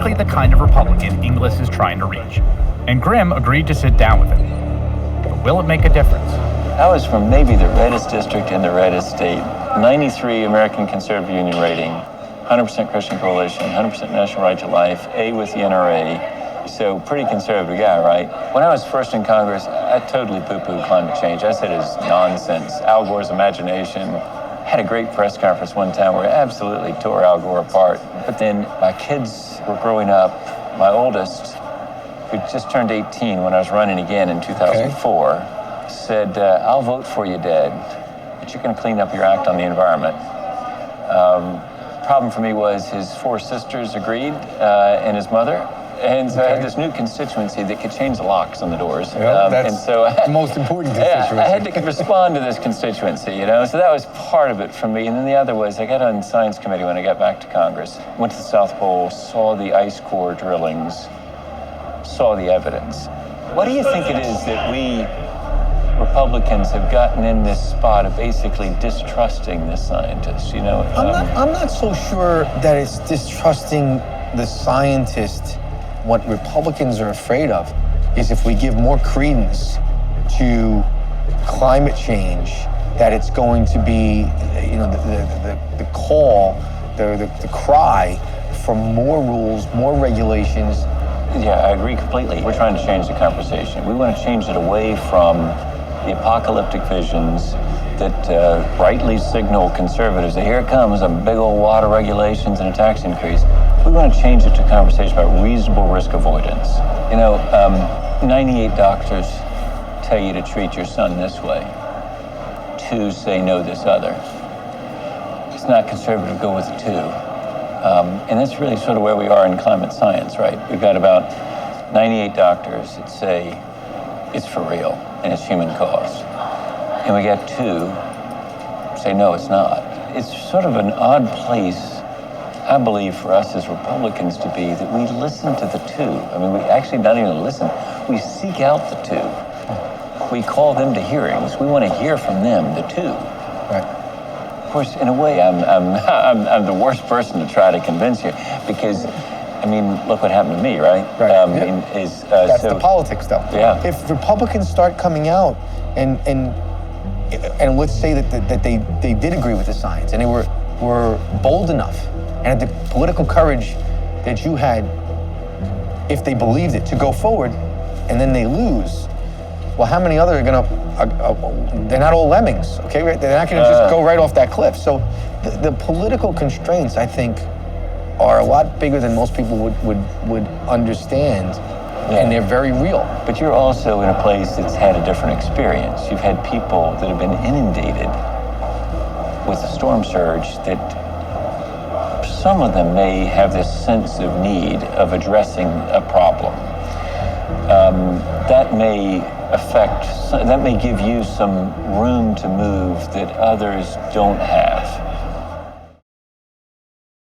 exactly the kind of Republican Inglis is trying to reach, and Grimm agreed to sit down with him. But will it make a difference? I was from maybe the reddest district in the reddest state. 93 American Conservative Union rating, 100% Christian Coalition, 100% National Right to Life, A with the NRA. So pretty conservative guy, right? When I was first in Congress, I totally poo-pooed climate change. I said it's nonsense, Al Gore's imagination. Had a great press conference one time where I absolutely tore Al Gore apart. But then my kids were growing up. My oldest, who just turned 18 when I was running again in 2004, said, I'll vote for you, Dad, but you're going to clean up your act on the environment. Problem for me was his 4 sisters agreed, and his mother. And so I had this new constituency that could change the locks on the doors. That's and so the most important constituency. I had to respond to this constituency, you know? So that was part of it for me. And then the other was I got on science committee when I got back to Congress, went to the South Pole, saw the ice core drillings, saw the evidence. What do you think it is that we Republicans have gotten in this spot of basically distrusting the scientists, you know? I'm not so sure that it's distrusting the scientists. What Republicans are afraid of is if we give more credence to climate change, that it's going to be, you know, the call, the cry for more rules, more regulations. Yeah, I agree completely. We're trying to change the conversation. We want to change it away from the apocalyptic visions that rightly signal conservatives that here it comes, a big old wad of regulations and a tax increase. We want to change it to a conversation about reasonable risk avoidance. You know, 98 doctors tell you to treat your son this way. 2 say no this other. It's not conservative to go with 2. And that's really sort of where we are in climate science, right? We've got about 98 doctors that say it's for real and it's human caused. And we got 2 say no, it's not. It's sort of an odd place, I believe, for us as Republicans to be, that we listen to the 2. I mean, we actually not even listen. We seek out the 2. We call them to hearings. We want to hear from them, the 2. Right. Of course, in a way, I'm the worst person to try to convince you because, I mean, look what happened to me, right? Right. I mean, that's the politics, though. Yeah. If Republicans start coming out and let's say that they did agree with the science and they were bold enough and had the political courage that you had, if they believed it, to go forward, and then they lose, well, how many other are gonna, they're not all lemmings, okay? They're not gonna just go right off that cliff. So the political constraints, I think, are a lot bigger than most people would understand, and they're very real. But you're also in a place that's had a different experience. You've had people that have been inundated with a storm surge that some of them may have this sense of need of addressing a problem. That may give you some room to move that others don't have.